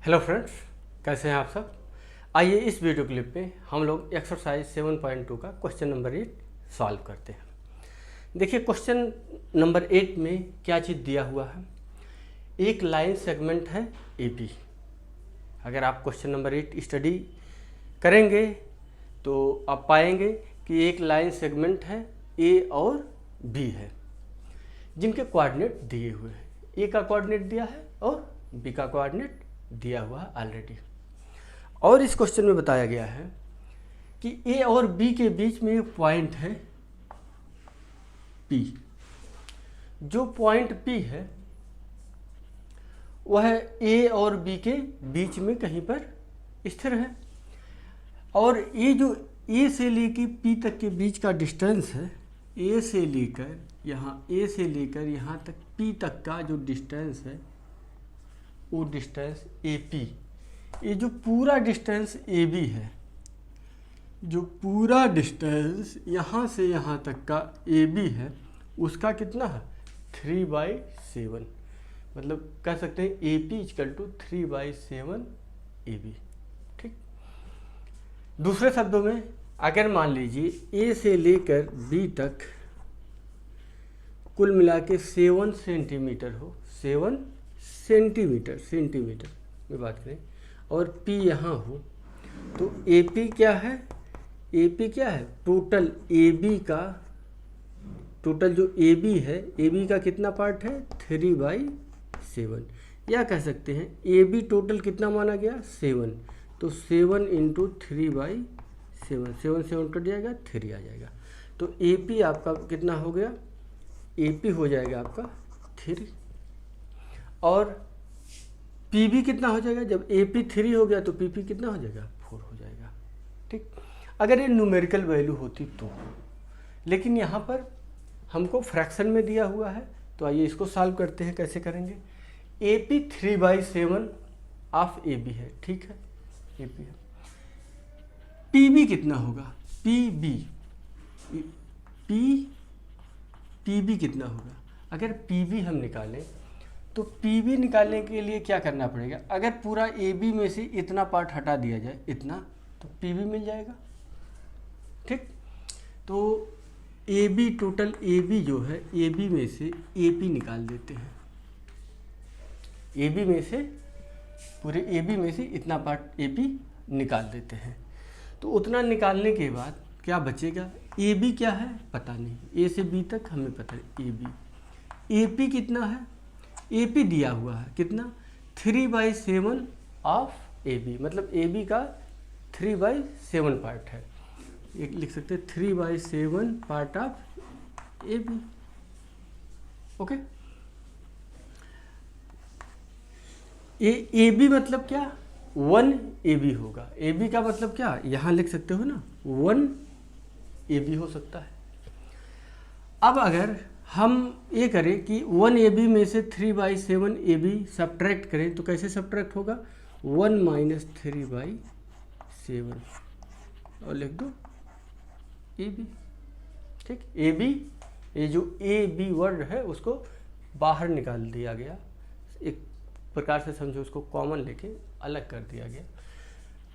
Hello friends, कैसे हैं आप सब। आइए इस वीडियो क्लिप में हम लोग एक्सरसाइज 7.2 का क्वेश्चन नंबर 8 सॉल्व करते हैं। देखिए क्वेश्चन नंबर 8 में क्या चीज़ दिया हुआ है। एक लाइन सेगमेंट है AB। अगर आप क्वेश्चन नंबर 8 स्टडी करेंगे तो आप पाएंगे कि एक लाइन सेगमेंट है A और B है, जिनके कोऑर्डिनेट दिए हुए हैं। A का कोऑर्डिनेट दिया है और B का कोऑर्डिनेट दिया हुआ है ऑलरेडी। और इस क्वेश्चन में बताया गया है कि A और B के बीच में एक पॉइंट है P। जो पॉइंट P है वह A और B के बीच में कहीं पर स्थिर है, और ये जो A से लेकर P तक के बीच का डिस्टेंस है, A से लेकर यहाँ तक P तक का जो डिस्टेंस है वो डिस्टेंस AP। ये जो पूरा डिस्टेंस AB है, जो पूरा डिस्टेंस यहाँ से यहाँ तक का AB है, उसका कितना है 3/7। मतलब कह सकते हैं AP = 3/7 AB। ठीक। दूसरे शब्दों में अगर मान लीजिए A से लेकर B तक कुल मिला के 7 सेंटीमीटर हो, 7 सेंटीमीटर में बात करें, और P यहाँ हो, तो AP क्या है, टोटल AB का, टोटल जो AB है, AB का कितना पार्ट है 3/7, या कह सकते हैं AB टोटल कितना माना गया 7, तो 7 × 3/7, 7 से 1 कट जाएगा 3 आ जाएगा। तो AP आपका कितना हो गया, AP हो जाएगा आपका 3, और PB कितना हो जाएगा, जब AP 3 हो गया तो PP कितना हो जाएगा 4 हो जाएगा। ठीक। अगर ये न्यूमेरिकल वैल्यू होती तो, लेकिन यहाँ पर हमको फ्रैक्शन में दिया हुआ है, तो आइए इसको सॉल्व करते हैं। कैसे करेंगे। AP 3/7 ऑफ AB है, ठीक है, AP है। PB कितना होगा, PB कितना होगा। अगर PB हम निकालें तो PB निकालने के लिए क्या करना पड़ेगा, अगर पूरा AB में से इतना पार्ट हटा दिया जाए, इतना, तो PB मिल जाएगा। ठीक। तो AB टोटल AB जो है, AB में से AP निकाल देते हैं। AB में से, पूरे AB में से इतना पार्ट AP निकाल देते हैं। तो उतना निकालने के बाद क्या बचेगा, AB क्या है पता नहीं, A से B तक हमें पता है AP कितना है, AP दिया हुआ है कितना 3/7 ऑफ AB, मतलब AB का 3/7 पार्ट है, एक लिख सकते हैं 3/7 part of AB। Okay. AB मतलब क्या 1 AB होगा। AB का मतलब क्या, यहाँ लिख सकते हो ना 1 AB हो सकता है। अब अगर हम ये करें कि 1 AB में से 3/7 AB सब्ट्रैक्ट करें, तो कैसे सब्ट्रैक्ट होगा 1 - 3/7, और लिख दो AB। ठीक। AB, ये जो AB वर्ड है उसको बाहर निकाल दिया गया, एक प्रकार से समझो उसको कॉमन लेके अलग कर दिया गया।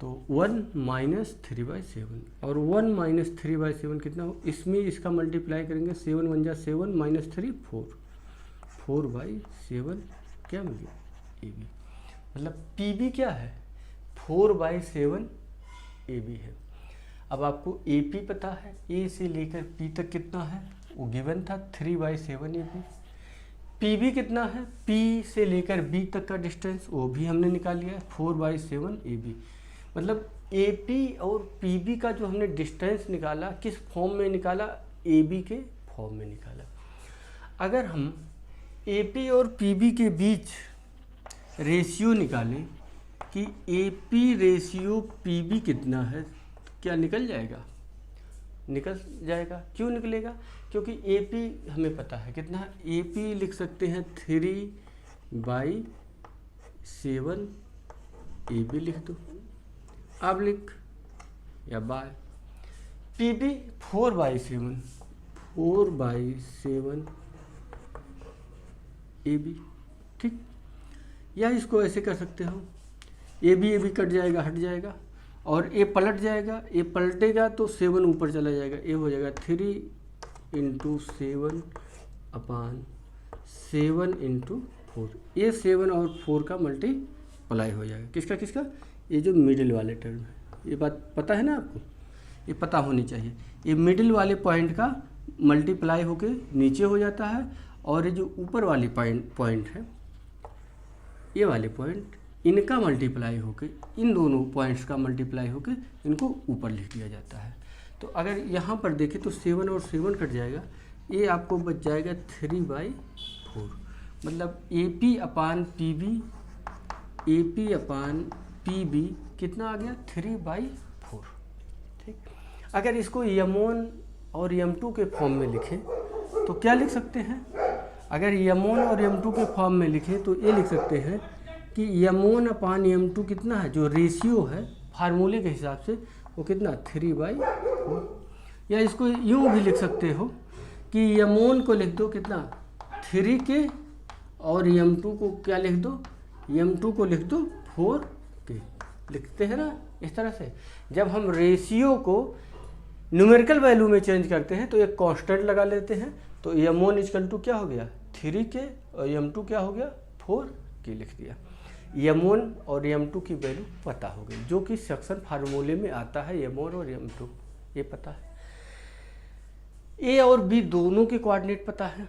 तो 1 - 3/7, और 1 - 3/7 कितना हो, इसमें इसका मल्टीप्लाई करेंगे, 7 × 1 = 7 - 3 4, 4/7 क्या मिल गया AB। मतलब PB क्या है 4/7 AB है। अब आपको AP पता है, A से लेकर P तक कितना है वो गिवन था 3/7 AB। PB कितना है, P से लेकर B तक का डिस्टेंस वो भी हमने निकाल लिया है 4/7 AB। मतलब AP और PB का जो हमने डिस्टेंस निकाला, किस फॉर्म में निकाला, AB के फॉर्म में निकाला। अगर हम AP और PB के बीच रेशियो निकालें कि AP रेशियो PB कितना है, क्या निकल जाएगा, निकल जाएगा। क्यों निकलेगा, क्योंकि AP हमें पता है कितना है, AP लिख सकते हैं 3/7 AB लिख दो, अब लिख या बाय। PB 4/7 AB। ठीक। या इसको ऐसे कर सकते हो ए बी कट जाएगा, हट जाएगा, और ए पलट जाएगा, ए पलटेगा तो 7 ऊपर चला जाएगा, ए हो जाएगा 3 × 7 अपान 7 × 4। ये 7 और 4 का मल्टीप्लाई हो जाएगा, किसका किसका, ये जो मिडिल वाले टर्म है। ये बात पता है ना आपको, ये पता होनी चाहिए। ये मिडिल वाले पॉइंट का मल्टीप्लाई होके नीचे हो जाता है, और ये जो ऊपर वाली पॉइंट है, ये वाले पॉइंट, इनका मल्टीप्लाई होके, इन दोनों पॉइंट्स का मल्टीप्लाई होके इनको ऊपर लिख दिया जाता है। तो अगर यहाँ पर देखें तो 7 और 7 कट जाएगा, ये आपको बच जाएगा 3/4। मतलब AP अपान PB कितना आ गया, 3/4। ठीक, अगर इसको M1 और M2 के फॉर्म में लिखें तो क्या लिख सकते हैं? अगर M1 और M2 के फॉर्म में लिखें तो ये लिख सकते हैं कि M1 अपान M2 कितना है, जो रेशियो है फार्मूले के हिसाब से, वो कितना, 3/4। या इसको यूँ भी लिख सकते हो कि M1 को लिख दो कितना, 3K, और M2 को क्या लिख दो, M2 को लिख दो 4K। लिखते हैं ना इस तरह से। जब हम रेशियो को न्यूमेरिकल वैल्यू में चेंज करते हैं तो एक कांस्टेंट लगा लेते हैं, तो M1 = क्या हो गया, 3K, और M2 क्या हो गया, 4K लिख दिया। M1 और M2 की वैल्यू पता हो गई, जो कि सेक्शन फार्मूले में आता है, M1 और M2 ये पता है। A और B दोनों के कोऑर्डिनेट पता है।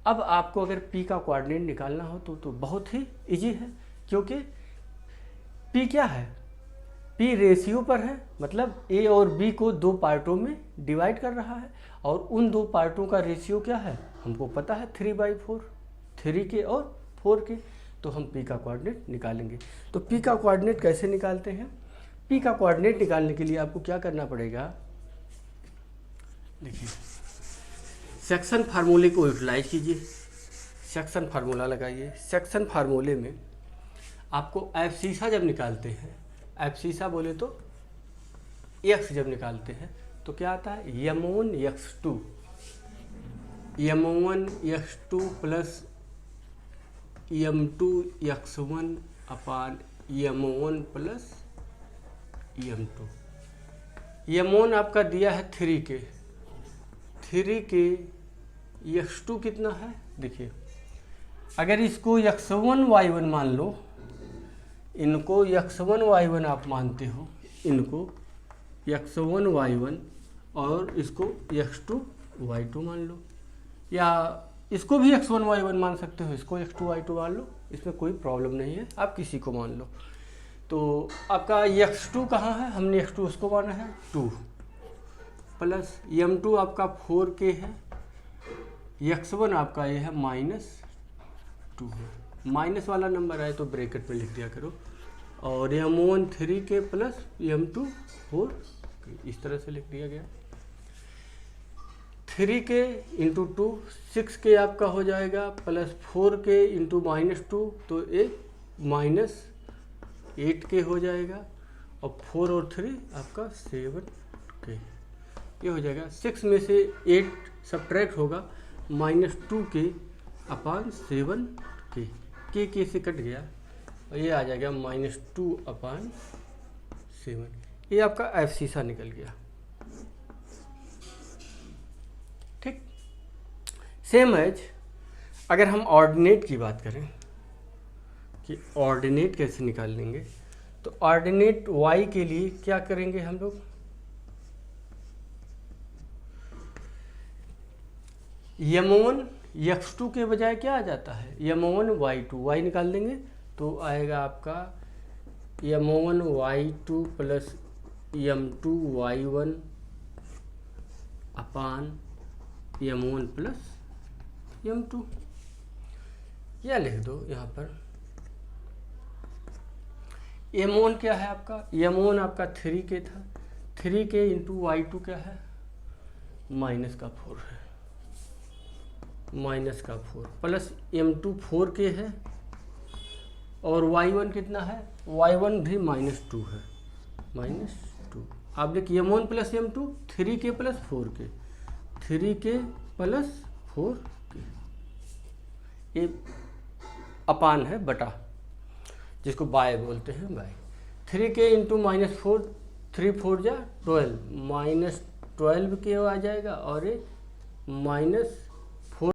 अब आपको अगर P का कोऑर्डिनेट निकालना हो तो बहुत ही इजी है, क्योंकि P क्या है, P रेशियो पर है, मतलब A और B को 2 पार्टों में डिवाइड कर रहा है, और उन 2 पार्टों का रेशियो क्या है हमको पता है, 3/4, 3K और 4K। तो हम P का कोऑर्डिनेट निकालेंगे। तो P का कोऑर्डिनेट कैसे निकालते हैं? P का कोऑर्डिनेट निकालने के लिए आपको क्या करना पड़ेगा, देखिए, सेक्शन फार्मूले को यूटिलाइज कीजिए, सेक्शन फार्मूला लगाइए। सेक्शन फार्मूले में आपको एब्सीसा जब निकालते हैं, एब्सीसा बोले तो x जब निकालते हैं तो क्या आता है, M1x2 प्लस M2x1 अपान M1 प्लस M2। M1 आपका दिया है 3K, x2 कितना है, देखिए, अगर इसको x1 y1 मान लो, इनको x1 y1 आप मानते हो, इनको x1 y1, और इसको x2 y2 मान लो, या इसको भी x1 y1 मान सकते हो, इसको x2 y2 मान लो, इसमें कोई प्रॉब्लम नहीं है, आप किसी को मान लो। तो आपका x2 कहाँ है, हमने x2 उसको माना है 2, प्लस M2 आपका 4K है, x1 आपका ये है -2 है, माइनस वाला नंबर आए तो ब्रैकेट में लिख दिया करो, और M1 3K plus M2 4K, इस तरह से लिख दिया गया। 3K × 2 6K आपका हो जाएगा, प्लस 4K × -2 तो एक -8K हो जाएगा, और 4 और 3 आपका 7K, ये हो जाएगा। 6 में से 8 सब्ट्रैक्ट होगा, -2K अपान 7K, K से कट गया, और ये आ जाएगा -2 अपान 7। ये आपका एब्सीसा निकल गया। ठीक, सेम एज अगर हम ऑर्डिनेट की बात करें कि ऑर्डिनेट कैसे निकाल लेंगे, तो ऑर्डिनेट y के लिए क्या करेंगे हम लोग, M1 x2 के बजाय क्या आ जाता है, M1 y2, y निकाल देंगे तो आएगा आपका M1 y2 plus M2 y1 अपान M1 प्लस M2, या लिख दो यहाँ पर M1 क्या है आपका, M1 आपका 3K था, 3K × y2 क्या है, -4 है, -4 प्लस M2 4K है, और y1 कितना है, y1 भी -2 है, -2। आप देखिए M1 plus M2 3K plus 4K, 3K plus 4K, ये अपान है बटा। जिसको बाय बोलते हैं, बाय। 3k इंटू -4, 3 4 जा 12, -12 के आ जाएगा और ये -12